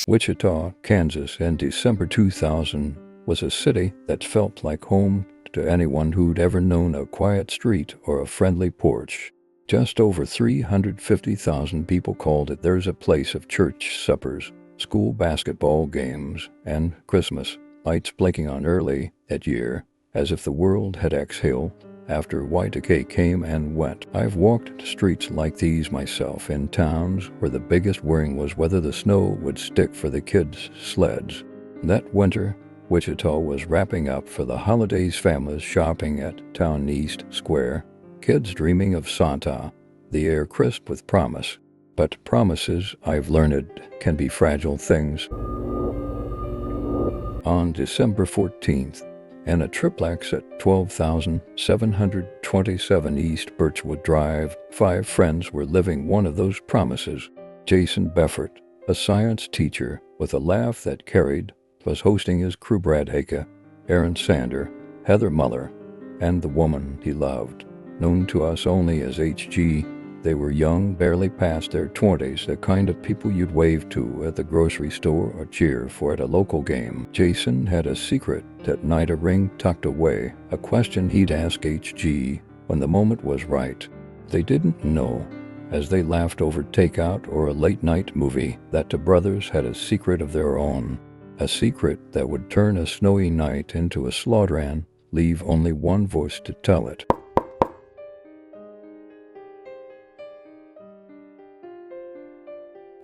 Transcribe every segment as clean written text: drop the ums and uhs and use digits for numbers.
Wichita, Kansas in December 2000 was a city that felt like home to anyone who'd ever known a quiet street or a friendly porch. Just over 350,000 people called it. There's a place of church suppers, school basketball games, and Christmas lights blinking on early that year, as if the world had exhaled after Y2K came and went. I've walked streets like these myself in towns where the biggest worry was whether the snow would stick for the kids' sleds. That winter, Wichita was wrapping up for the holidays, families shopping at Town East Square, kids dreaming of Santa, the air crisp with promise. But promises, I've learned, can be fragile things. On December 14th, in a triplex at 12,727 East Birchwood Drive, 5 friends were living one of those promises. Jason Beffert, a science teacher with a laugh that carried, was hosting his crew. Brad Hake, Aaron Sander, Heather Muller, and the woman he loved, known to us only as HG. They were young, barely past their 20s, the kind of people you'd wave to at the grocery store or cheer for at a local game. Jason had a secret that night, a ring tucked away, a question he'd ask HG when the moment was right. They didn't know, as they laughed over takeout or a late-night movie, that the brothers had a secret of their own, a secret that would turn a snowy night into a slaughter and leave only one voice to tell it.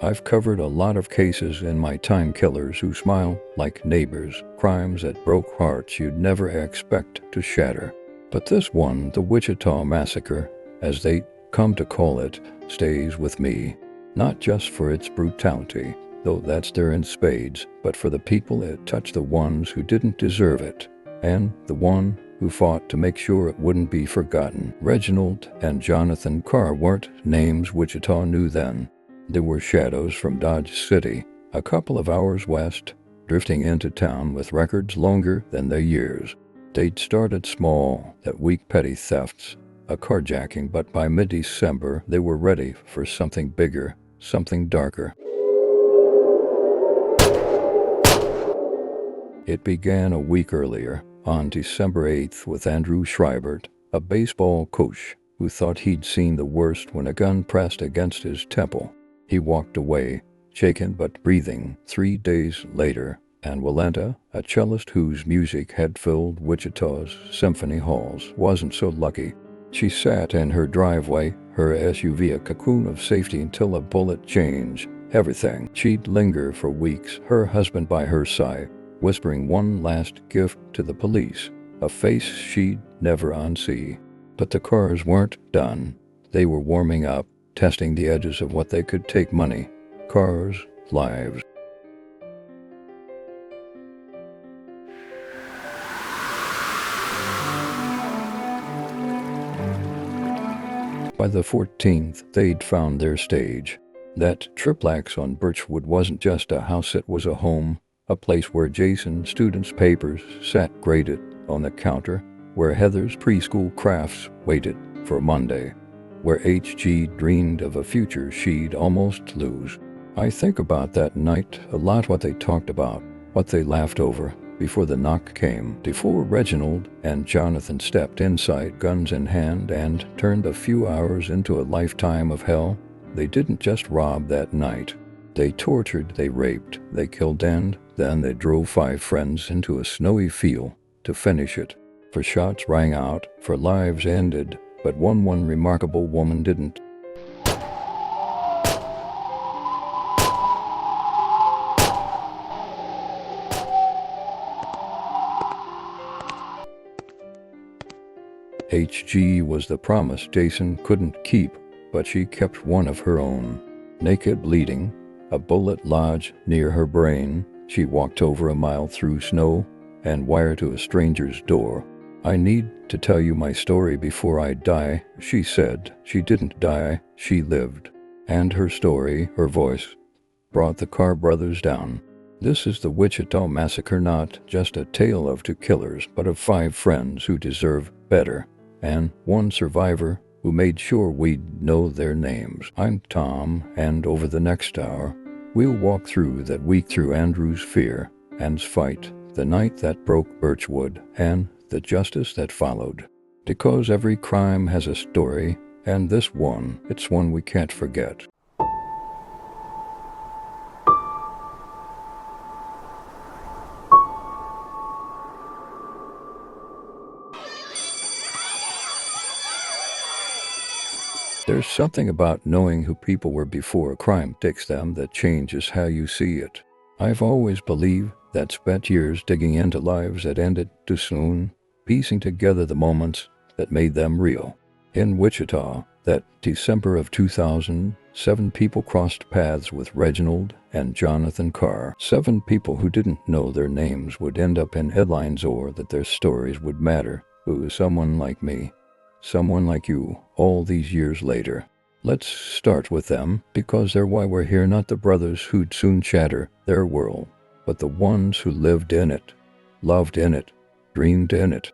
I've covered a lot of cases in my time, killers who smile like neighbors, crimes that broke hearts you'd never expect to shatter. But this one, the Wichita Massacre, as they come to call it, stays with me. Not just for its brutality, though that's there in spades, but for the people it touched, the ones who didn't deserve it, and the one who fought to make sure it wouldn't be forgotten. Reginald and Jonathan Carr weren't names Wichita knew then. They were shadows from Dodge City, a couple of hours west, drifting into town with records longer than their years. They'd started small, that week petty thefts, a carjacking, but by mid-December they were ready for something bigger, something darker. It began a week earlier, on December 8th, with Andrew Schreiber, a baseball coach who thought he'd seen the worst when a gun pressed against his temple. He walked away, shaken but breathing. 3 days later, and Walenta, a cellist whose music had filled Wichita's symphony halls, wasn't so lucky. She sat in her driveway, her SUV a cocoon of safety, until a bullet changed everything. She'd linger for weeks, her husband by her side, whispering one last gift to the police, a face she'd never unsee. But the Carrs weren't done. They were warming up, testing the edges of what they could take: money, cars, lives. By the 14th, they'd found their stage. That triplex on Birchwood wasn't just a house, it was a home, a place where Jason's students' papers sat graded on the counter, where Heather's preschool crafts waited for Monday, where HG dreamed of a future she'd almost lose. I think about that night a lot, what they talked about, what they laughed over, before the knock came, before Reginald and Jonathan stepped inside, guns in hand, and turned a few hours into a lifetime of hell. They didn't just rob that night. They tortured, they raped, they killed, and then they drove 5 friends into a snowy field to finish it. For shots rang out, for lives ended, but one remarkable woman didn't. HG was the promise Jason couldn't keep, but she kept one of her own. Naked, bleeding, a bullet lodged near her brain, she walked over a mile through snow and wire to a stranger's door. "I need to tell you my story before I die," she said. She didn't die, she lived. And her story, her voice, brought the Carr brothers down. This is the Wichita Massacre, not just a tale of 2 killers, but of 5 friends who deserve better, and 1 survivor who made sure we'd know their names. I'm Tom, and over the next hour, We'll walk through that week through Andrew's fear, Anne's fight, the night that broke Birchwood, and the justice that followed. Because every crime has a story, and this one, it's one we can't forget. There's something about knowing who people were before a crime takes them that changes how you see it. I've always believed that spent years digging into lives that ended too soon, piecing together the moments that made them real. In Wichita, that December of 2000, 7 people crossed paths with Reginald and Jonathan Carr. 7 people who didn't know their names would end up in headlines or that their stories would matter. Who is someone like me? Someone like you, all these years later. Let's start with them, because they're why we're here, not the brothers who'd soon shatter their world, but the ones who lived in it, loved in it, dreamed in it.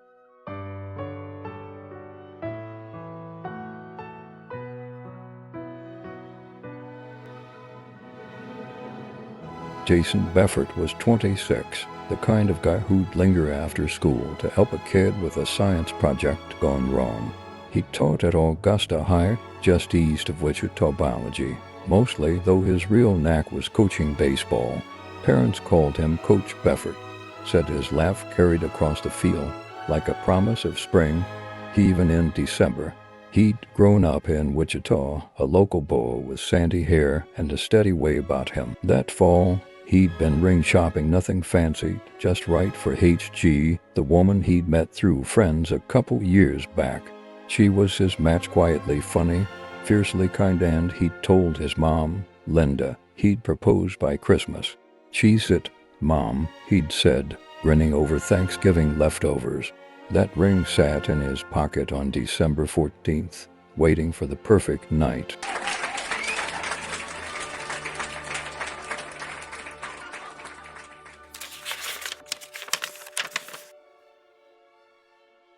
Jason Beffert was 26, the kind of guy who'd linger after school to help a kid with a science project gone wrong. He taught at Augusta High, just east of Wichita biology, mostly, though his real knack was coaching baseball. Parents called him Coach Beffert, said his laugh carried across the field like a promise of spring, even in December. He'd grown up in Wichita, a local boy with sandy hair and a steady way about him. That fall, he'd been ring shopping, nothing fancy, just right for HG, the woman he'd met through friends a couple years back. She was his match, quietly funny, fiercely kind, and he'd told his mom, Linda, he'd proposed by Christmas. "Cheese it, Mom," he'd said, grinning over Thanksgiving leftovers. That ring sat in his pocket on December 14th, waiting for the perfect night.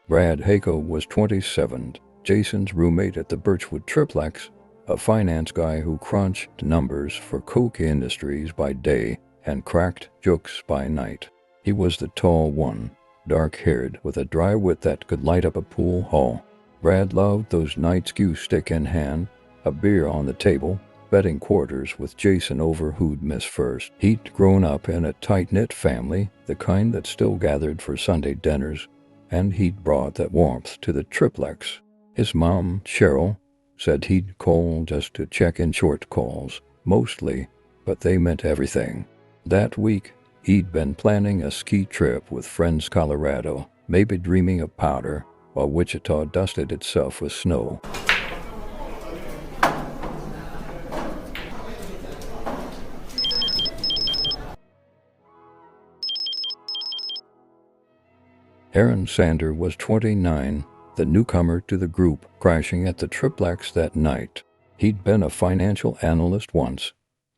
Brad Hako was 27, Jason's roommate at the Birchwood triplex, a finance guy who crunched numbers for Coke Industries by day and cracked jokes by night. He was the tall one, dark-haired, with a dry wit that could light up a pool hall. Brad loved those nights, cue stick in hand, a beer on the table, betting quarters with Jason over who'd miss first. He'd grown up in a tight-knit family, the kind that still gathered for Sunday dinners, and he'd brought that warmth to the triplex. His mom, Cheryl, said he'd call just to check in, short calls, mostly, but they meant everything. That week, he'd been planning a ski trip with friends Colorado, maybe dreaming of powder, while Wichita dusted itself with snow. Aaron Sander was 29, the newcomer to the group, crashing at the triplex that night. He'd been a financial analyst once,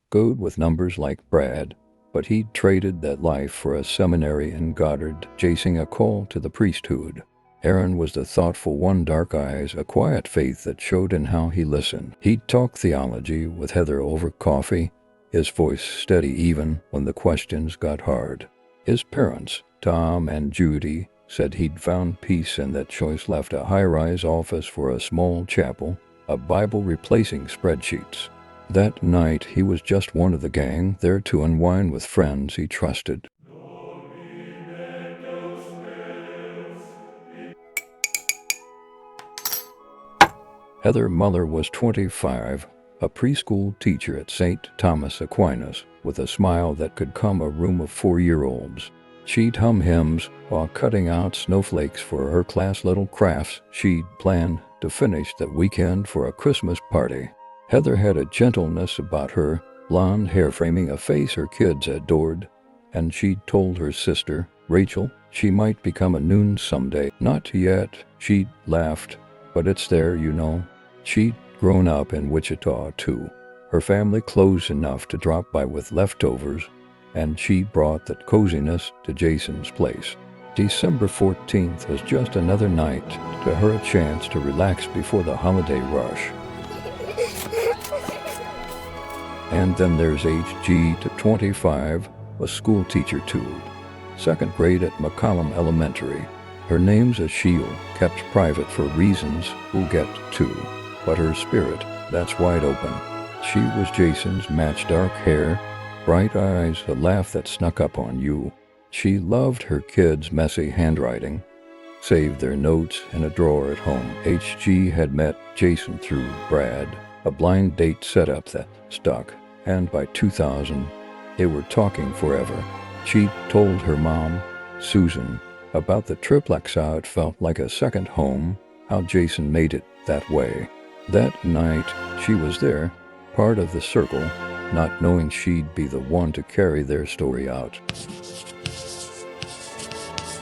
good with numbers like Brad, but he'd traded that life for a seminary in Goddard, chasing a call to the priesthood. Aaron was the thoughtful one, dark eyes, a quiet faith that showed in how he listened. He'd talk theology with Heather over coffee, his voice steady even when the questions got hard. His parents, Tom and Judy, said he'd found peace in that choice, left a high-rise office for a small chapel, a Bible replacing spreadsheets. That night he was just one of the gang, there to unwind with friends he trusted. Heather Muller was 25, a preschool teacher at St. Thomas Aquinas, with a smile that could calm a room of 4-year-olds. She'd hum hymns while cutting out snowflakes for her class, little crafts she'd planned to finish that weekend for a Christmas party. Heather had a gentleness about her, blonde hair framing a face her kids adored, and she'd told her sister, Rachel, she might become a noon someday. Not yet, she'd laughed, but it's there, you know. She'd grown up in Wichita, too, her family close enough to drop by with leftovers, and she brought that coziness to Jason's place. December 14th was just another night, to her a chance to relax before the holiday rush. And then there's HG to 25, a school teacher too. Second grade at McCollum Elementary. Her name's a shield, kept private for reasons we'll get to. But her spirit, that's wide open. She was Jason's match, dark hair, bright eyes, a laugh that snuck up on you. She loved her kids' messy handwriting, saved their notes in a drawer at home. HG had met Jason through Brad, a blind date setup that stuck, and by 2000, they were talking forever. She told her mom, Susan, about the triplex, how it felt like a second home, how Jason made it that way. That night, she was there, part of the circle, not knowing she'd be the one to carry their story out.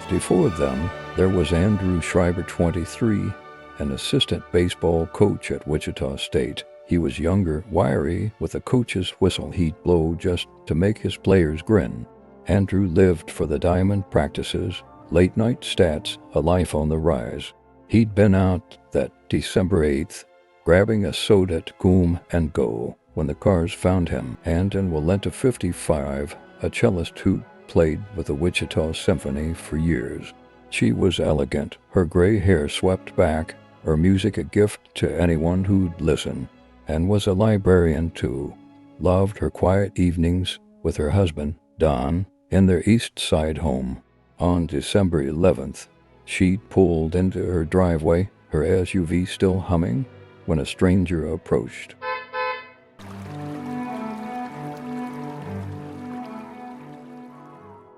Before them, there was Andrew Schreiber, 23, an assistant baseball coach at Wichita State. He was younger, wiry, with a coach's whistle he'd blow just to make his players grin. Andrew lived for the diamond practices, late-night stats, a life on the rise. He'd been out that December 8th, grabbing a soda at Coom and Go, when the Carrs found him, and in Walenta 55, a cellist who played with the Wichita Symphony for years. She was elegant, her gray hair swept back, her music a gift to anyone who'd listen, and was a librarian too. Loved her quiet evenings with her husband, Don, in their East Side home. On December 11th, she'd pulled into her driveway, her SUV still humming, when a stranger approached.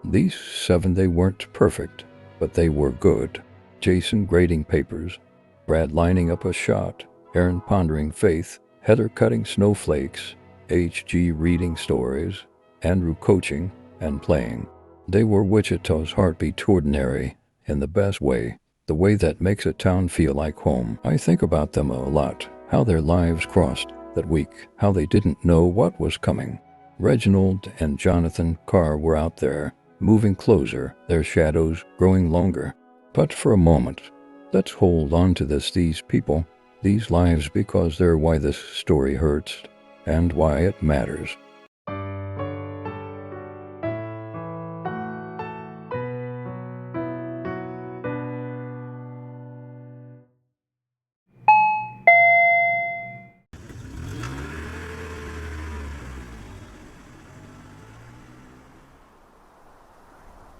These 7, they weren't perfect, but they were good. Jason grading papers, Brad lining up a shot, Aaron pondering faith, Heather cutting snowflakes, HG reading stories, Andrew coaching and playing. They were Wichita's heartbeat, ordinary, in the best way, the way that makes a town feel like home. I think about them a lot, how their lives crossed that week, how they didn't know what was coming. Reginald and Jonathan Carr were out there, moving closer, their shadows growing longer. But for a moment, let's hold on to these people, these lives, because they're why this story hurts and why it matters.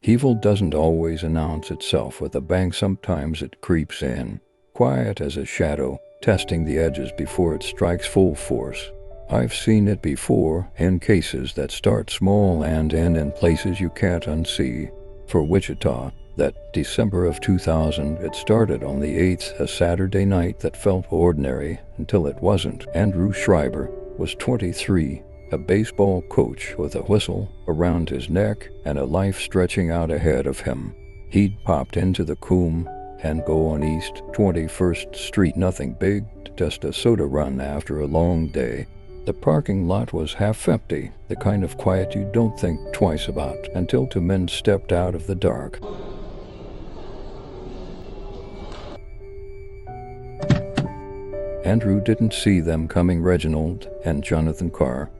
Evil doesn't always announce itself with a bang. Sometimes it creeps in, quiet as a shadow, testing the edges before it strikes full force. I've seen it before, in cases that start small and end in places you can't unsee. For Wichita, that December of 2000, it started on the 8th, a Saturday night that felt ordinary until it wasn't. Andrew Schreiber was 23. A baseball coach with a whistle around his neck and a life stretching out ahead of him. He'd popped into the Coom and Go on East 21st Street, nothing big, just a soda run after a long day. The parking lot was half empty, the kind of quiet you don't think twice about until 2 men stepped out of the dark. Andrew didn't see them coming. Reginald and Jonathan Carr,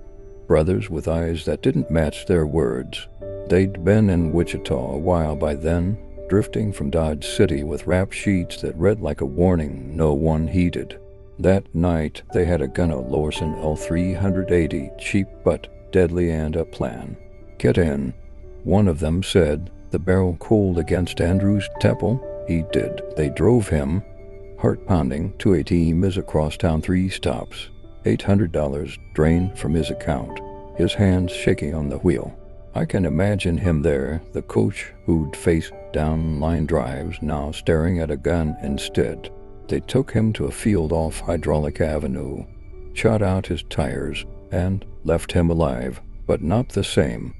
brothers with eyes that didn't match their words. They'd been in Wichita a while by then, drifting from Dodge City with rap sheets that read like a warning no one heeded. That night, they had a gun, a Lorson L380, cheap but deadly, and a plan. Get in, one of them said, the barrel cold against Andrew's temple. He did. They drove him, heart pounding, to a Times across town, 3 stops. $800 drained from his account, his hands shaking on the wheel. I can imagine him there, the coach who'd faced down line drives, now staring at a gun instead. They took him to a field off Hydraulic Avenue, shot out his tires, and left him alive, but not the same.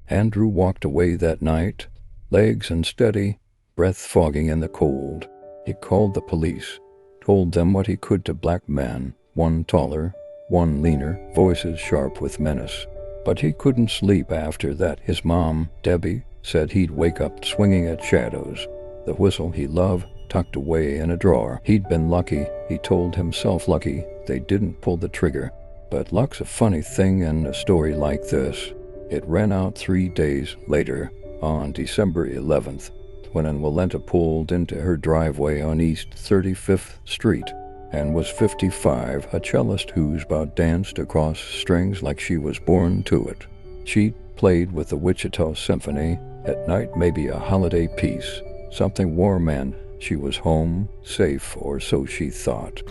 Andrew walked away that night, legs unsteady, breath fogging in the cold. He called the police, told them what he could to black men, one taller, one leaner, voices sharp with menace. But he couldn't sleep after that. His mom, Debbie, said he'd wake up swinging at shadows. the whistle he loved tucked away in a drawer. He'd been lucky, he told himself lucky, they didn't pull the trigger. But luck's a funny thing in a story like this. It ran out 3 days later, on December 11th, when Walenta pulled into her driveway on East 35th Street and was 55, a cellist whose bow danced across strings like she was born to it. She played with the Wichita Symphony, at night maybe a holiday piece, something warm, and she was home, safe, or so she thought.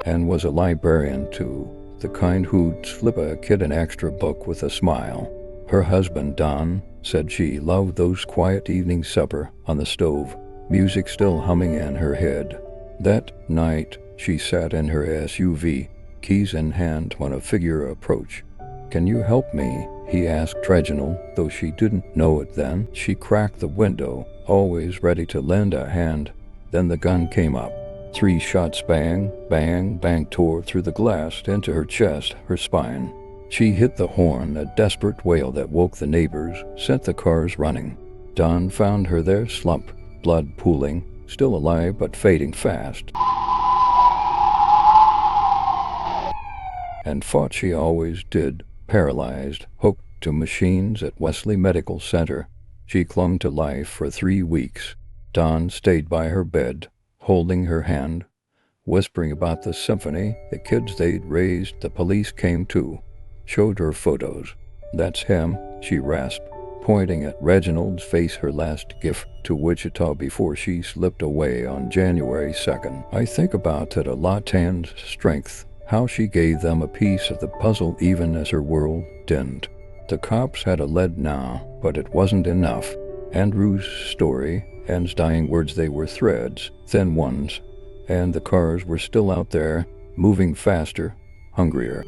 And was a librarian too, the kind who'd slip a kid an extra book with a smile. Her husband, Don, said she loved those quiet evening supper on the stove, music still humming in her head. That night, she sat in her SUV, keys in hand, when a figure approached. "Can you help me?" he asked Reginald, though she didn't know it then. She cracked the window, always ready to lend a hand. Then the gun came up. 3 shots, bang, bang, bang, tore through the glass into her chest, her spine. She hit the horn, a desperate wail that woke the neighbors, sent the cars running. Don found her there, slumped, blood pooling, still alive but fading fast. And fought she always did, paralyzed, hooked to machines at Wesley Medical Center. She clung to life for 3 weeks. Don stayed by her bed, holding her hand, whispering about the symphony, the kids they'd raised. The police came too, showed her photos. "That's him," she rasped, pointing at Reginald's face, her last gift to Wichita before she slipped away on January 2nd. I think about it a lot, and strength, how she gave them a piece of the puzzle even as her world didn't. The cops had a lead now, but it wasn't enough. Andrew's story, Ann's dying words, they were threads, thin ones, and the cars were still out there, moving faster, hungrier.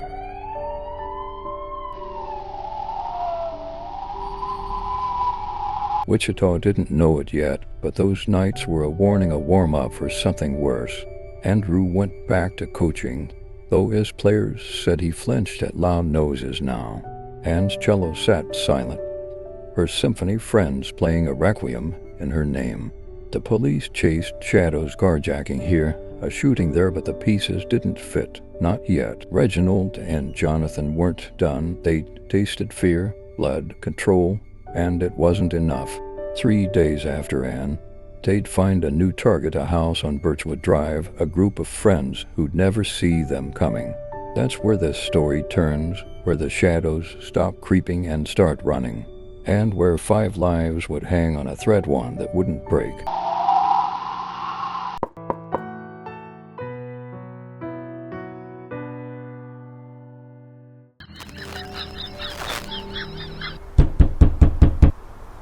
Wichita didn't know it yet, but those nights were a warning, a warm-up for something worse. Andrew went back to coaching, though his players said he flinched at loud noises now. Anne's cello sat silent, her symphony friends playing a requiem in her name. The police chased shadows, carjacking here, a shooting there, but the pieces didn't fit, not yet. Reginald and Jonathan weren't done. They tasted fear, blood, control, and it wasn't enough. 3 days after Anne, they'd find a new target, a house on Birchwood Drive, a group of friends who'd never see them coming. That's where this story turns, where the shadows stop creeping and start running, and where 5 lives would hang on a thread, one that wouldn't break.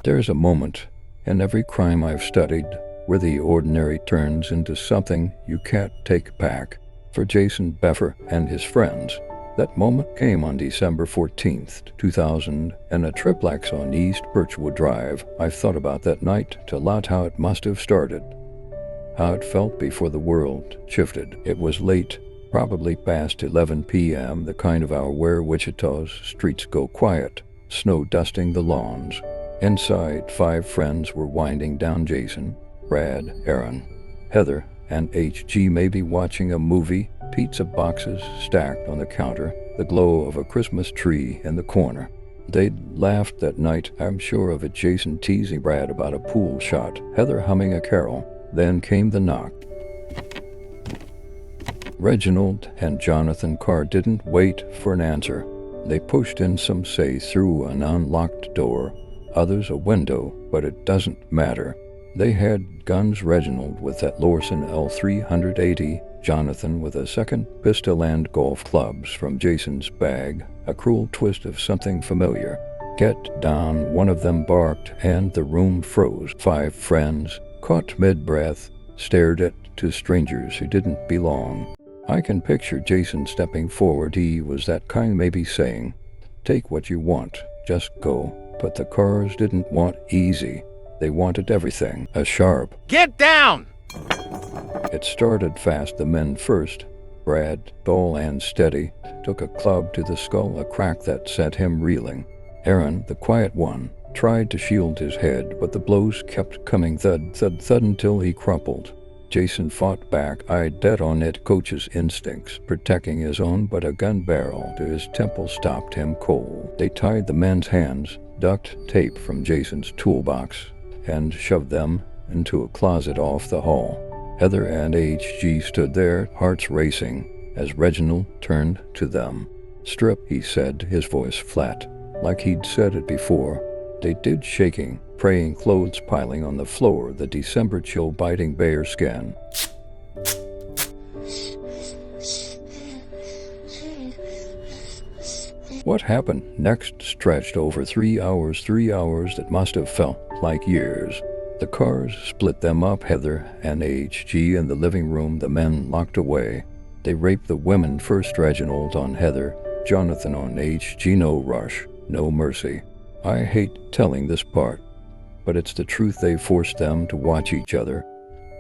There's a moment in every crime I've studied where the ordinary turns into something you can't take back. For Jason Beffer and his friends, that moment came on December 14th, 2000, in a triplex on East Birchwood Drive. I've thought about that night a lot, how it must have started, how it felt before the world shifted. It was late, probably past 11 p.m., the kind of hour where Wichita's streets go quiet, snow dusting the lawns. Inside, 5 friends were winding down. Jason, Brad, Aaron, Heather, and H.G. maybe watching a movie, pizza boxes stacked on the counter, the glow of a Christmas tree in the corner. They'd laughed that night, I'm sure of it, Jason teasing Brad about a pool shot, Heather humming a carol. Then came the knock. Reginald and Jonathan Carr didn't wait for an answer. They pushed in, some say through an unlocked door, others a window, but it doesn't matter. They had guns, Reginald with that Lorson L380, Jonathan with a second pistol, and golf clubs from Jason's bag, a cruel twist of something familiar. "Get down," one of them barked, and the room froze. 5 friends, caught mid-breath, stared at 2 strangers who didn't belong. I can picture Jason stepping forward. He was that kind, maybe saying, "Take what you want, just go." But the Carrs didn't want easy. They wanted everything. A sharp, "Get down!" It started fast, the men first, Brad, tall and steady, took a club to the skull, a crack that set him reeling. Aaron, the quiet one, tried to shield his head, but the blows kept coming, thud, thud, thud, until he crumpled. Jason fought back, eyed dead on it, coach's instincts, protecting his own, but a gun barrel to his temple stopped him cold. They tied the men's hands, ducked tape from Jason's toolbox, and shoved them into a closet off the hall. Heather and H.G. stood there, hearts racing, as Reginald turned to them. "Strip," he said, his voice flat, like he'd said it before. They did, shaking, praying, clothes piling on the floor, the December chill biting bare skin. What happened next stretched over 3 hours that must have felt like years. The Carrs split them up, Heather and H.G. in the living room, the men locked away. They raped the women first, Reginald on Heather, Jonathan on H.G. No rush, no mercy. I hate telling this part, but it's the truth. They forced them to watch each other,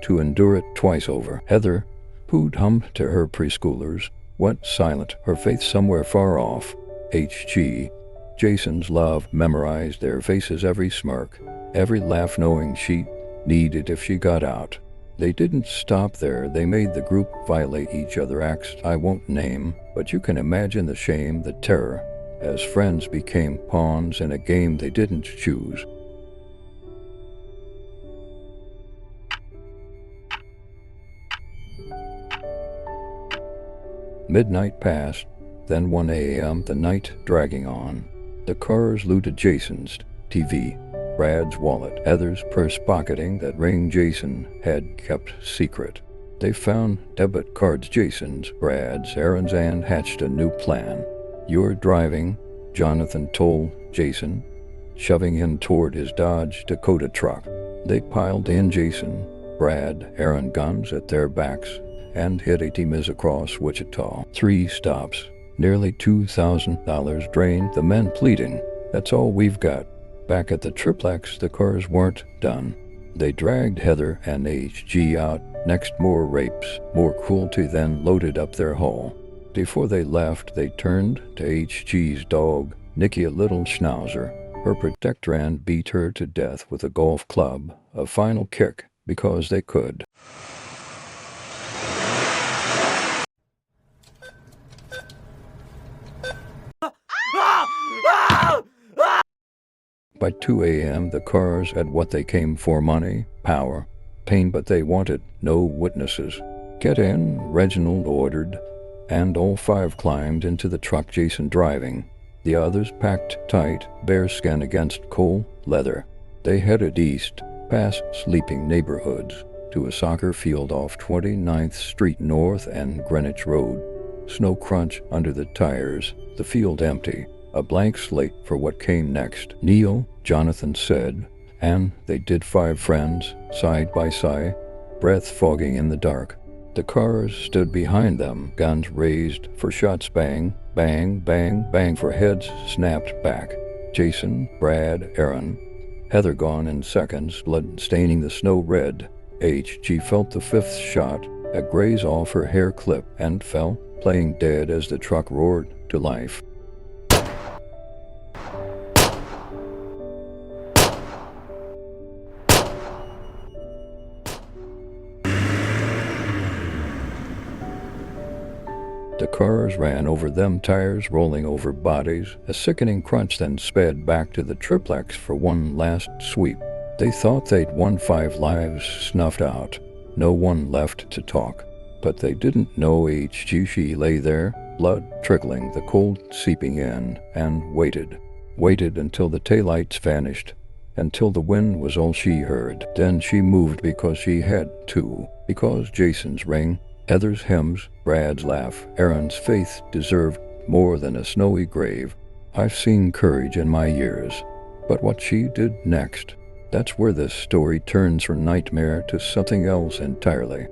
to endure it twice over. Heather, who'd hummed to her preschoolers, went silent, her faith somewhere far off. H.G., Jason's love, memorized their faces, every smirk, every laugh, knowing she needed if she got out. They didn't stop there. They made the group violate each other, acts I won't name, but you can imagine the shame, the terror, as friends became pawns in a game they didn't choose. Midnight passed, then 1 a.m., the night dragging on. The Carrs looted Jason's TV, Brad's wallet, Heather's purse, pocketing that ring Jason had kept secret. They found debit cards, Jason's, Brad's, Aaron's, and hatched a new plan. "You're driving," Jonathan told Jason, shoving him toward his Dodge Dakota truck. They piled in, Jason, Brad, Aaron, guns at their backs, and hit a Times across Wichita. 3 stops, nearly $2,000 drained, the men pleading, "That's all we've got." Back at the triplex, the Carrs weren't done. They dragged Heather and H.G. out. Next, more rapes, more cruelty, then loaded up their haul. Before they left, they turned to H.G.'s dog, Nikki, a little schnauzer, her protector, and beat her to death with a golf club, a final kick, because they could. By 2 a.m., the Carrs had what they came for: money, power, pain, but they wanted no witnesses. "Get in," Reginald ordered, and all 5 climbed into the truck, Jason driving. The others packed tight, bearskin against cold leather. They headed east, past sleeping neighborhoods, to a soccer field off 29th Street North and Greenwich Road. Snow crunch under the tires, the field empty, a blank slate for what came next. "Kneel," Jonathan said, and they did, 5 friends, side by side, breath fogging in the dark. The Carrs stood behind them, guns raised for shots. Bang, bang, bang, bang, for heads snapped back. Jason, Brad, Aaron, Heather gone in seconds, blood staining the snow red. H.G. felt the 5th shot, a graze off her hair clip, and fell, playing dead as the truck roared to life. The Carrs ran over them, tires rolling over bodies, a sickening crunch, then sped back to the triplex for one last sweep. They thought they'd won, 5 lives snuffed out, no one left to talk. But they didn't know H.G. She lay there, blood trickling, the cold seeping in, and waited. Waited until the taillights vanished, until the wind was all she heard. Then she moved because she had to, because Jason's ring, Heather's hymns, Brad's laugh, Aaron's faith deserved more than a snowy grave. I've seen courage in my years, but what she did next, that's where this story turns from nightmare to something else entirely.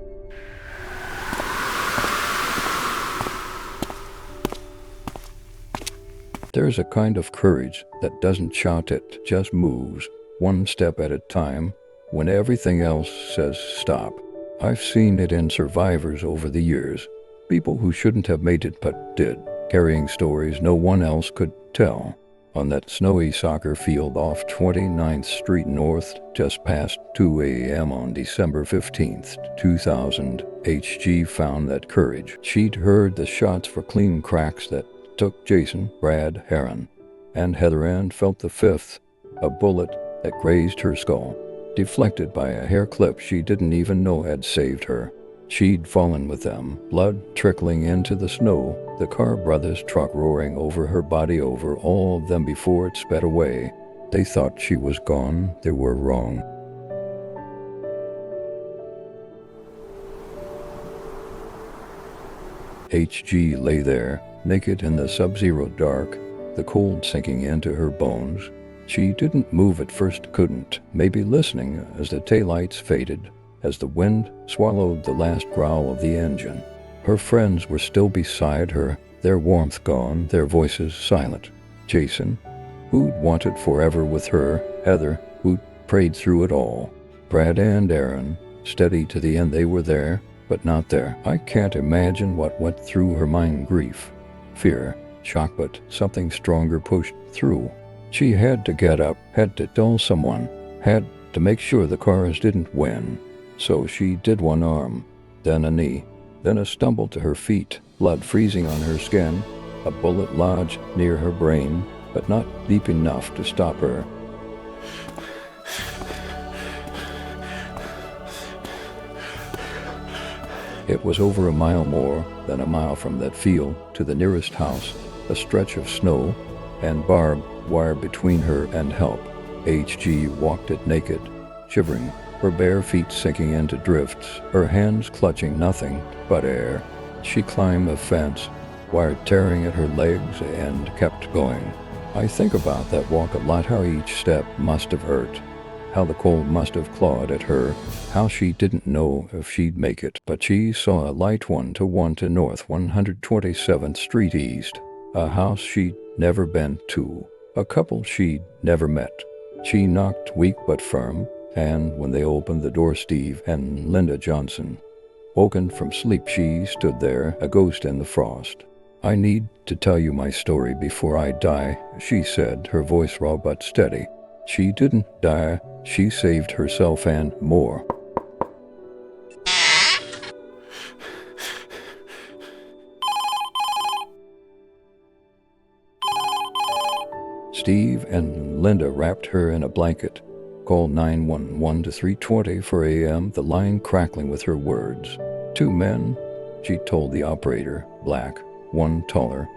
There's a kind of courage that doesn't shout, it just moves, one step at a time, when everything else says stop. I've seen it in survivors over the years, People who shouldn't have made it but did, carrying stories no one else could tell. On that snowy soccer field off 29th Street North, just past 2 a.m. on December 15th, 2000, HG found that courage. She'd heard the shots for clean cracks that took Jason, Brad, Heron, and Heather, and felt the fifth, a bullet that grazed her skull, deflected by a hair clip she didn't even know had saved her. She'd fallen with them, blood trickling into the snow, the Carr brothers' truck roaring over her body, over all of them before it sped away. They thought she was gone. They were wrong. HG lay there, naked in the sub-zero dark, the cold sinking into her bones. She didn't move at first, couldn't, maybe listening as the taillights faded, as the wind swallowed the last growl of the engine. Her friends were still beside her, their warmth gone, their voices silent. Jason, who'd wanted forever with her, Heather, who'd prayed through it all, Brad and Aaron, steady to the end. They were there, but not there. I can't imagine what went through her mind. Grief, fear, shock, but something stronger pushed through. She had to get up, had to tell someone, had to make sure the Carrs didn't win. So she did one arm, then a knee, then a stumble to her feet, blood freezing on her skin, a bullet lodged near her brain, but not deep enough to stop her. It was over a mile, more than a mile, from that field to the nearest house, a stretch of snow and barbed wire between her and help. HG walked it naked, shivering, her bare feet sinking into drifts, her hands clutching nothing but air. She climbed a fence, wire tearing at her legs, and kept going. I think about that walk a lot, how each step must have hurt, how the cold must have clawed at her, how she didn't know if she'd make it. But she saw a light 1 to North 127th Street East, a house she'd never been to, a couple she'd never met. She knocked, weak but firm, and when they opened the door, Steve and Linda Johnson. Woken from sleep, she stood there, a ghost in the frost. "I need to tell you my story before I die," she said, her voice raw but steady. She didn't die, she saved herself and more. Steve and Linda wrapped her in a blanket, called 911 to 3:24 a.m., the line crackling with her words. 2 men, she told the operator, black, 1 taller,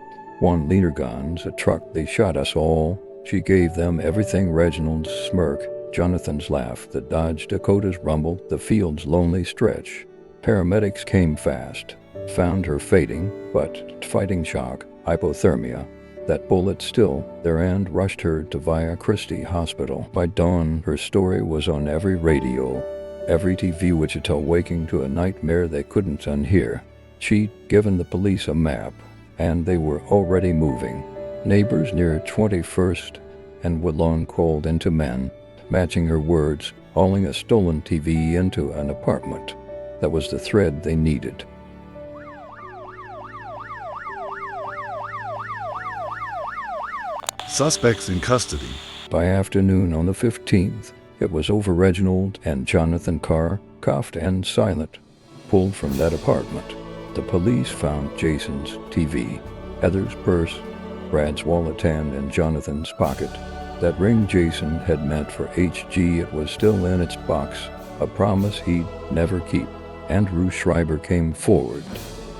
1 leaner, guns, a truck. They shot us all. She gave them everything: Reginald's smirk, Jonathan's laugh, the Dodge Dakota's rumble, the field's lonely stretch. Paramedics came fast, found her fading, but fighting shock, hypothermia, that bullet still there, and rushed her to Via Christi Hospital. By dawn, her story was on every radio, every TV. Wichita waking to a nightmare they couldn't unhear. She'd given the police a map, and they were already moving. Neighbors near 21st and Woodlawn called into men, matching her words, hauling a stolen TV into an apartment. That was the thread they needed. Suspects in custody. By afternoon on the 15th, it was over. Reginald and Jonathan Carr, cuffed and silent, pulled from that apartment. The police found Jason's TV, Heather's purse, Brad's wallet, and in Jonathan's pocket. That ring Jason had meant for HG, it was still in its box, a promise he'd never keep. Andrew Schreiber came forward.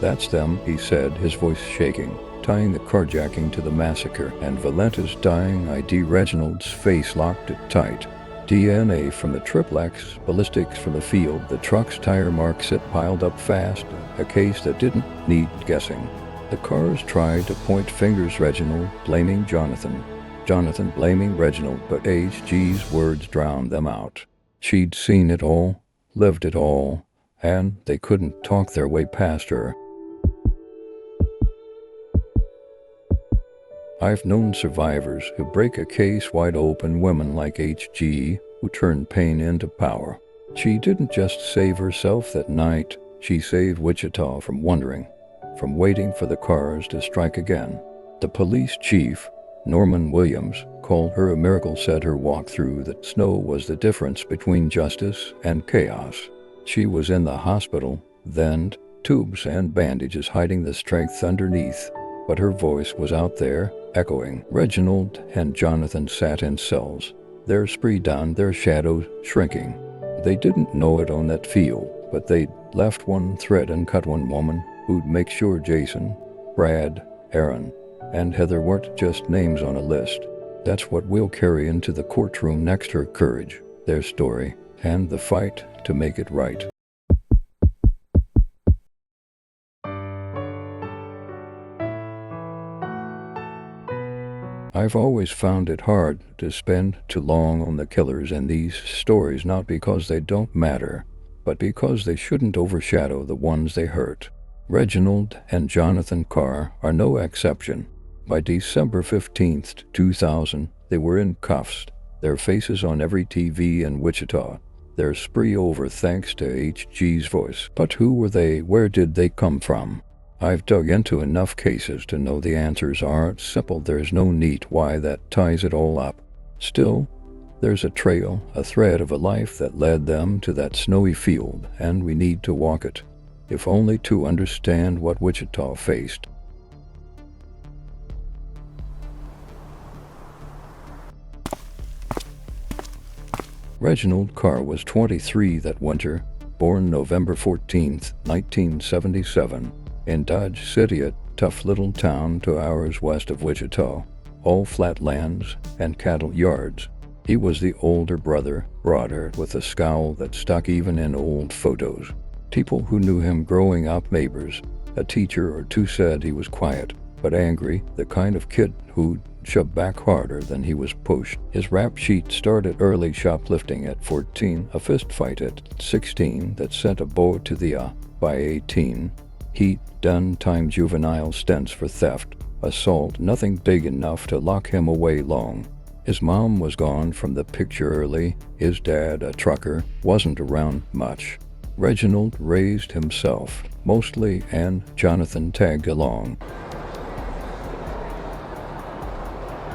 "That's them," he said, his voice shaking, tying the carjacking to the massacre and Walenta's dying ID. Reginald's face locked it tight. DNA from the triplex, ballistics from the field, the truck's tire marks, it piled up fast, a case that didn't need guessing. The Carrs tried to point fingers, Reginald blaming Jonathan, Jonathan blaming Reginald, but HG's words drowned them out. She'd seen it all, lived it all, and they couldn't talk their way past her. I've known survivors who break a case wide open, women like HG who turn pain into power. She didn't just save herself that night, she saved Wichita from wondering, from waiting for the cars to strike again. The police chief, Norman Williams, called her a miracle, said her walk through the snow was the difference between justice and chaos. She was in the hospital then, tubes and bandages hiding the strength underneath, but her voice was out there, echoing. Reginald and Jonathan sat in cells, their spree down, their shadows shrinking. They didn't know it on that field, but they'd left one thread and cut one woman who'd make sure Jason, Brad, Aaron, and Heather weren't just names on a list. That's what we'll carry into the courtroom next: her courage, their story, and the fight to make it right. I've always found it hard to spend too long on the killers in these stories, not because they don't matter, but because they shouldn't overshadow the ones they hurt. Reginald and Jonathan Carr are no exception. By December 15, 2000, they were in cuffs, their faces on every TV in Wichita, their spree over thanks to HG's voice. But who were they? Where did they come from? I've dug into enough cases to know the answers aren't simple. There's no neat why that ties it all up. Still, there's a trail, a thread of a life that led them to that snowy field, and we need to walk it, if only to understand what Wichita faced. Reginald Carr was 23 that winter, born November 14, 1977, in Dodge City, a tough little town 2 hours west of Wichita, all flat lands and cattle yards. He was the older brother, broader, with a scowl that stuck even in old photos. People who knew him growing up, neighbors, a teacher or two, said he was quiet but angry, the kind of kid who'd shove back harder than he was pushed. His rap sheet started early: shoplifting at 14, a fist fight at 16 that sent a boy to the by 18. He'd done time juvenile stints for theft, assault, nothing big enough to lock him away long. His mom was gone from the picture early. His dad, a trucker, wasn't around much. Reginald raised himself, mostly, and Jonathan tagged along.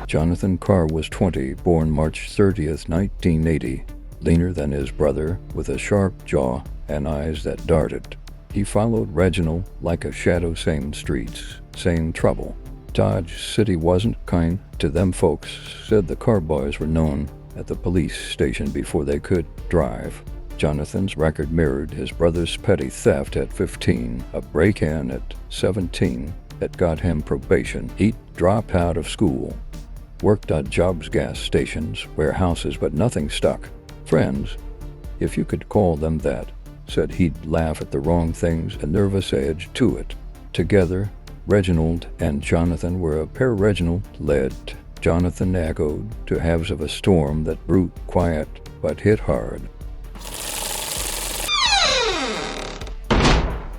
Jonathan Carr was 20, born March 30, 1980, leaner than his brother, with a sharp jaw and eyes that darted. He followed Reginald like a shadow, same streets, same trouble. Dodge City wasn't kind to them. Folks said the Carr boys were known at the police station before they could drive. Jonathan's record mirrored his brother's: petty theft at 15, a break-in at 17 that got him probation. He'd dropped out of school, worked odd jobs, gas stations, warehouses, but nothing stuck. Friends, if you could call them that, said he'd laugh at the wrong things, a nervous edge to it. Together, Reginald and Jonathan were a pair. Reginald led, Jonathan echoed to halves of a storm that brewed quiet but hit hard.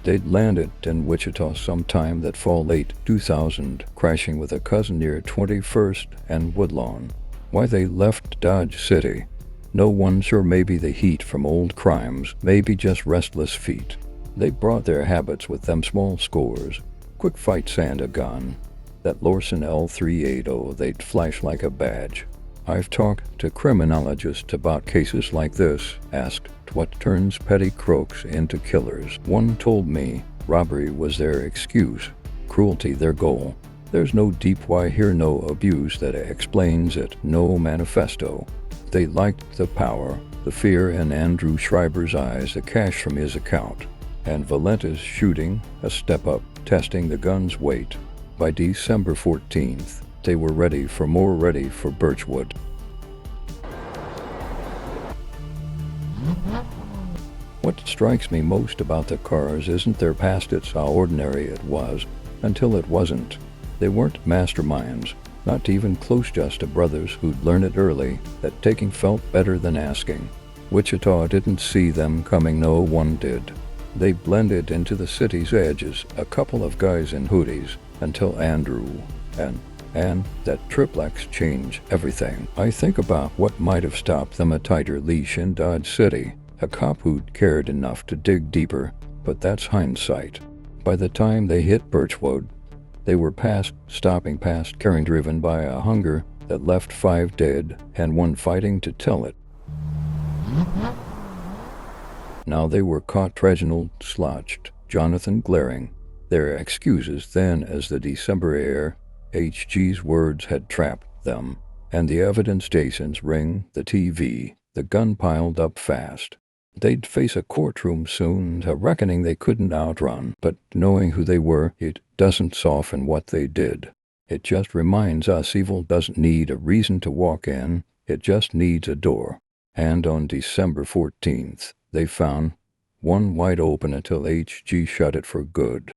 They'd landed in Wichita sometime that fall, late 2000, crashing with a cousin near 21st and Woodlawn. Why they left Dodge City, no one sure. Maybe the heat from old crimes, maybe just restless feet. They brought their habits with them: small scores, quick fights, and a gun. That Lorson L380 they'd flash like a badge. I've talked to criminologists about cases like this, asked what turns petty crooks into killers. One told me robbery was their excuse, cruelty their goal. There's no deep why here, no abuse that explains it, no manifesto. They liked the power, the fear in Andrew Schreiber's eyes, the cash from his account, and Walenta's shooting, a step up, testing the gun's weight. By December 14th, they were ready for more, ready for Birchwood. What strikes me most about the Carrs isn't their past, it's how ordinary it was until it wasn't. They weren't masterminds, not even close, just to brothers who'd learned it early that taking felt better than asking. Wichita didn't see them coming, no one did. They blended into the city's edges, a couple of guys in hoodies, until Andrew and that triplex changed everything. I think about what might have stopped them: a tighter leash in Dodge City, a cop who'd cared enough to dig deeper, but that's hindsight. By the time they hit Birchwood, they were stopping past caring, driven by a hunger that left 5 dead and 1 fighting to tell it. Now they were caught. Reginald slouched, Jonathan glaring, their excuses then as the December air. HG's words had trapped them, and the evidence, Jason's ring, the TV, the gun piled up fast. They'd face a courtroom soon, a reckoning they couldn't outrun, but knowing who they were, it doesn't soften what they did. It just reminds us evil doesn't need a reason to walk in, it just needs a door. And on December 14th, they found one wide open until HG shut it for good.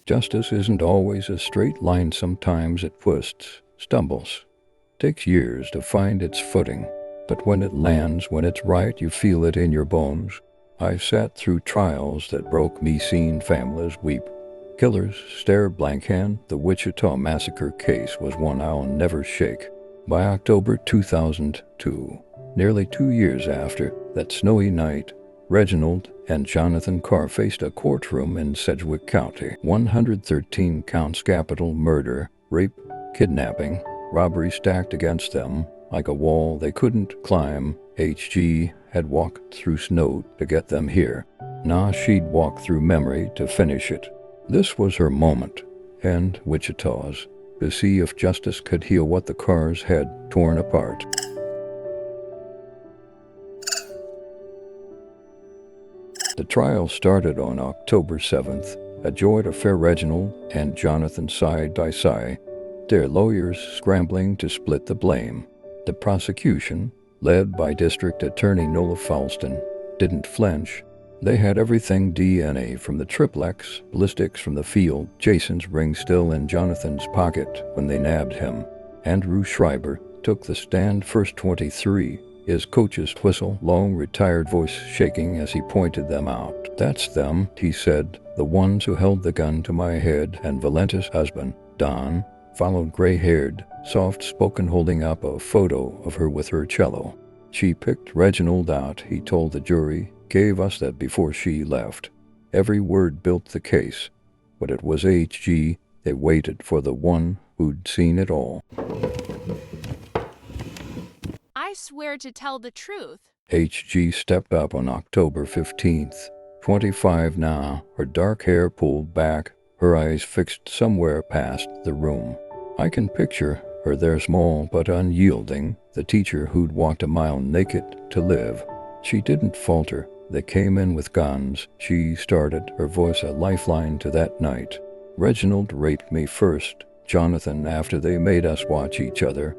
Justice isn't always a straight line. Sometimes it twists, stumbles, takes years to find its footing. But when it lands, when it's right, you feel it in your bones. I've sat through trials that broke me, seen families weep, killers stare blank-hand. The Wichita Massacre case was one I'll never shake. By October 2002, nearly 2 years after that snowy night, Reginald and Jonathan Carr faced a courtroom in Sedgwick County. 113 counts, capital murder, rape, kidnapping, robbery stacked against them like a wall they couldn't climb. HG had walked through snow to get them here. Now she'd walk through memory to finish it. This was her moment, and Wichita's, to see if justice could heal what the Carrs had torn apart. The trial started on October 7th, a joy to fair Reginald and Jonathan side by side, their lawyers scrambling to split the blame. The prosecution, led by District Attorney Nola Falston, didn't flinch. They had everything: DNA from the triplex, ballistics from the field, Jason's ring still in Jonathan's pocket when they nabbed him. Andrew Schreiber took the stand first, 23, his coach's whistle, long retired voice shaking as he pointed them out. "That's them," he said, "the ones who held the gun to my head." And Walenta's husband, Don, followed, gray-haired, soft-spoken, holding up a photo of her with her cello. "She picked Reginald out," he told the jury, "gave us that before she left." Every word built the case, but it was HG. They waited for the one who'd seen it all. "I swear to tell the truth." HG stepped up on October 15th, 25 now, her dark hair pulled back, her eyes fixed somewhere past the room. I can picture her there, small but unyielding, the teacher who'd walked a mile naked to live. She didn't falter. They came in with guns. She started, her voice a lifeline to that night. "Reginald raped me first, Jonathan, after they made us watch each other,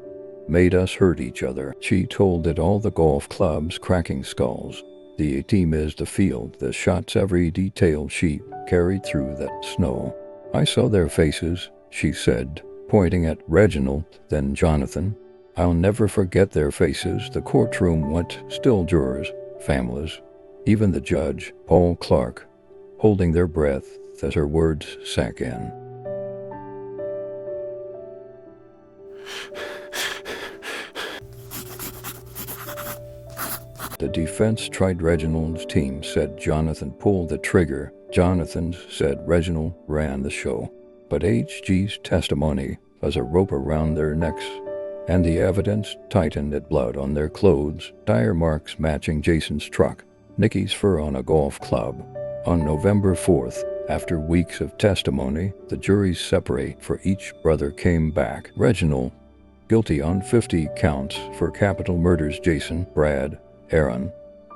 made us hurt each other." She told it all, the golf clubs cracking skulls, the team is the field, the shots, every detail she carried through that snow. "I saw their faces," she said, pointing at Reginald, then Jonathan. "I'll never forget their faces." The courtroom went still, jurors, families, even the judge, Paul Clark, holding their breath as her words sank in. The defense tried. Reginald's team said Jonathan pulled the trigger. Jonathan's said Reginald ran the show. But HG's testimony was a rope around their necks, and the evidence tightened at blood on their clothes, tire marks matching Jason's truck, Nikki's fur on a golf club. On November 4th, after weeks of testimony, the juries separate for each brother came back. Reginald, guilty on 50 counts for capital murders. Jason, Brad, Aaron,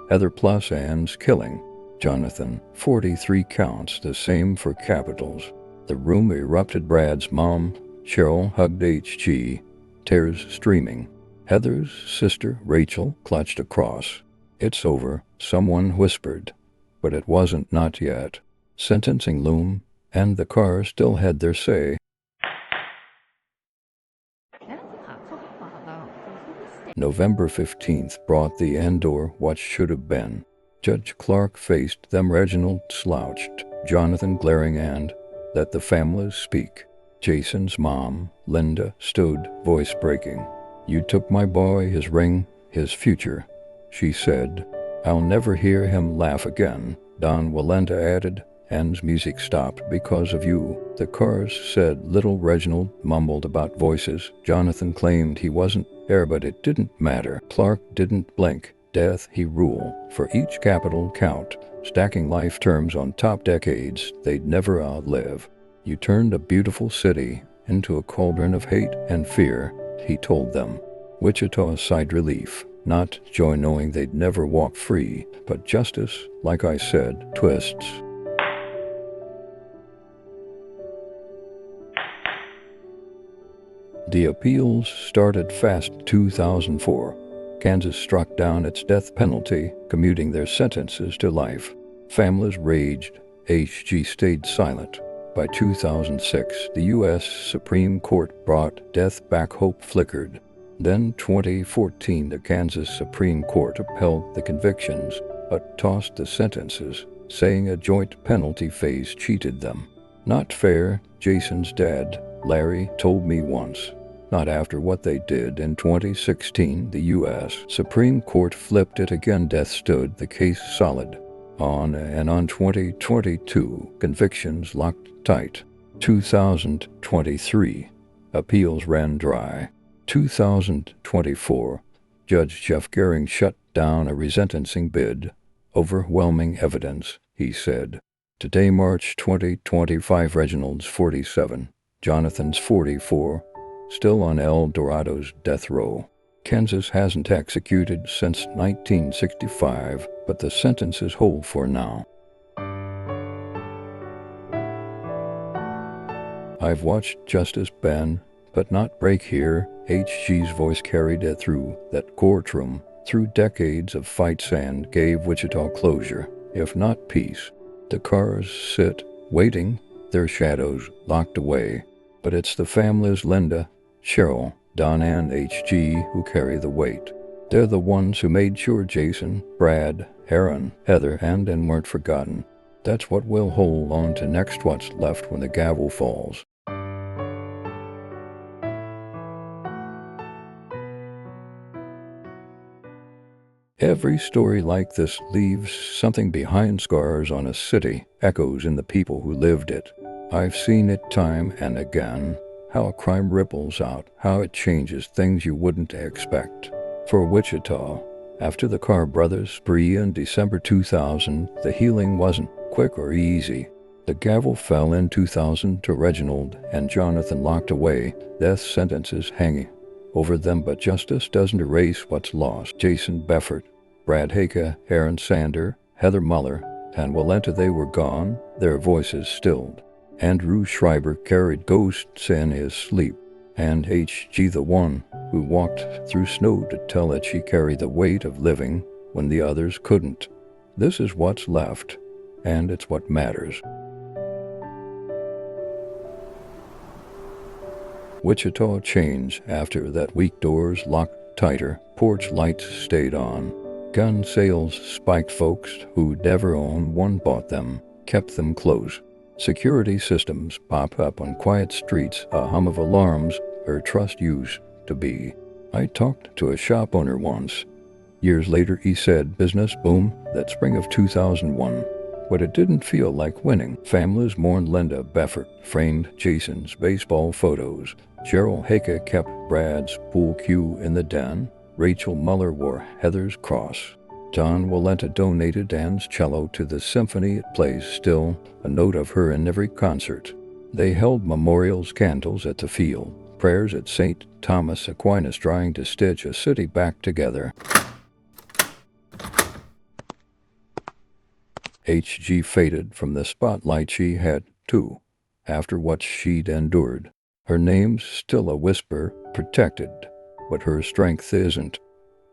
Heather plus Ann's killing. Jonathan, 43 counts, the same for capitals. The room erupted. Brad's mom, Cheryl, hugged HG, tears streaming. Heather's sister, Rachel, clutched a cross. "It's over," someone whispered. But it wasn't, not yet. Sentencing loomed, and the Carrs still had their say. November 15th brought the end, or what should have been. Judge Clark faced them. Reginald slouched, Jonathan glaring, and let the families speak. Jason's mom, Linda, stood, voice breaking. "You took my boy, his ring, his future," she said. "I'll never hear him laugh again," Don Walenta added. "Ann's music stopped because of you," the Carrs said. Little Reginald mumbled about voices. Jonathan claimed he wasn't there, but it didn't matter. Clark didn't blink. Death he rule, for each capital count, stacking life terms on top decades they'd never outlive. "You turned a beautiful city into a cauldron of hate and fear," he told them. Wichita sighed relief, not joy knowing they'd never walk free, but justice, like I said, twists. The appeals started fast. 2004. Kansas struck down its death penalty, commuting their sentences to life. Families raged. HG stayed silent. By 2006, the U.S. Supreme Court brought death back. Hope flickered. Then 2014, the Kansas Supreme Court upheld the convictions, but tossed the sentences, saying a joint penalty phase cheated them. "Not fair," Jason's dad, Larry, told me once. Not after what they did. In 2016, the U.S. Supreme Court flipped it again. Death stood the case solid. On 2022, convictions locked tight. 2023, appeals ran dry. 2024, Judge Jeff Gehring shut down a resentencing bid. "Overwhelming evidence," he said. Today, March 2025, Reginald's 47, Jonathan's 44, still on El Dorado's death row. Kansas hasn't executed since 1965, but the sentences hold for now. "I've watched justice bend, but not break here." HG's voice carried it through that courtroom, through decades of fights, and gave Wichita closure, if not peace. The Carrs sit, waiting, their shadows locked away. But it's the families, Linda, Cheryl, Don, and HG, who carry the weight. They're the ones who made sure Jason, Brad, Aaron, Heather, and weren't forgotten. That's what we'll hold on to next. What's left when the gavel falls. Every story like this leaves something behind. Scars on a city, echoes in the people who lived it. I've seen it time and again, how a crime ripples out, how it changes things you wouldn't expect. For Wichita, after the Carr brothers' spree in December 2000, the healing wasn't quick or easy. The gavel fell in 2000 to Reginald and Jonathan, locked away, death sentences hanging over them, but justice doesn't erase what's lost. Jason Beffert, Brad Hake, Aaron Sander, Heather Muller, and Walenta, they were gone, their voices stilled. Andrew Schreiber carried ghosts in his sleep, and HG, the one who walked through snow to tell that she carried the weight of living when the others couldn't. This is what's left, and it's what matters. Wichita changed after that week. Doors locked tighter, porch lights stayed on. Gun sales spiked. Folks who'd never owned one bought them, kept them close. Security systems pop up on quiet streets, a hum of alarms where trust used to be. I talked to a shop owner once. Years later, he said business boomed that spring of 2001. But it didn't feel like winning. Families mourned. Linda Beffert framed Jason's baseball photos. Cheryl Hake kept Brad's pool cue in the den. Rachel Muller wore Heather's cross. Don Walenta donated Ann's cello to the symphony it plays still, a note of her in every concert. They held memorials, candles at the field, prayers at St. Thomas Aquinas, trying to stitch a city back together. HG faded from the spotlight. She had, too, after what she'd endured. Her name's still a whisper, protected, but her strength isn't.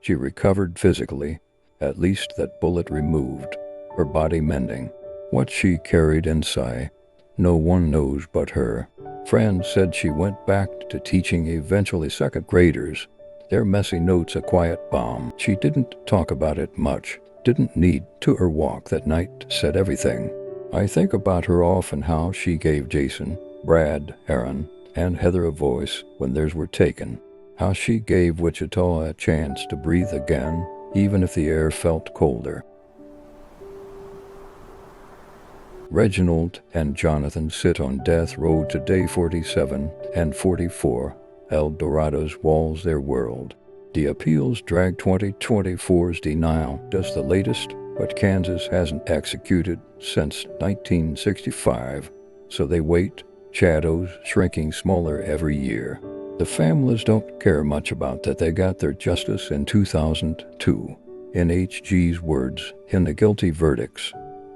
She recovered physically, at least that bullet removed, her body mending. What she carried inside, no one knows but her. Friends said she went back to teaching eventually second graders. Their messy notes a quiet bomb. She didn't talk about it much. Didn't need to. Her walk that night said everything. I think about her often, how she gave Jason, Brad, Aaron, and Heather a voice when theirs were taken. How she gave Wichita a chance to breathe again, even if the air felt colder. Reginald and Jonathan sit on death row today. 47 and 44. El Dorado's walls their world. The appeals drag. 2024's denial does the latest, but Kansas hasn't executed since 1965. So they wait, shadows shrinking smaller every year. The families don't care much about that. They got their justice in 2002. In H.G.'s words, in the guilty verdicts,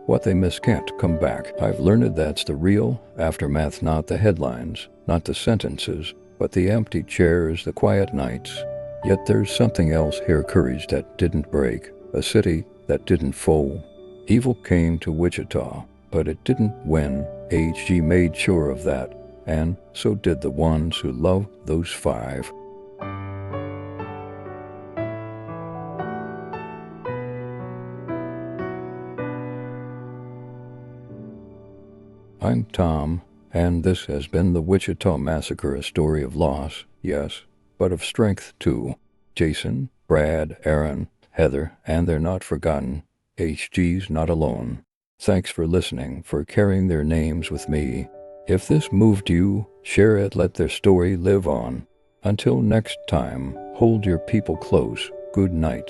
what they miss can't come back. I've learned that's the real aftermath, not the headlines, not the sentences, but the empty chairs, the quiet nights. Yet there's something else here, courage that didn't break, a city that didn't fold. Evil came to Wichita, but it didn't win. H.G. made sure of that, and so did the ones who loved those 5. I'm Tom, and this has been the Wichita Massacre, a story of loss, yes, but of strength too. Jason, Brad, Aaron, Heather, and they're not forgotten. HG's not alone. Thanks for listening, for carrying their names with me. If this moved you, share it, let their story live on. Until next time, hold your people close. Good night.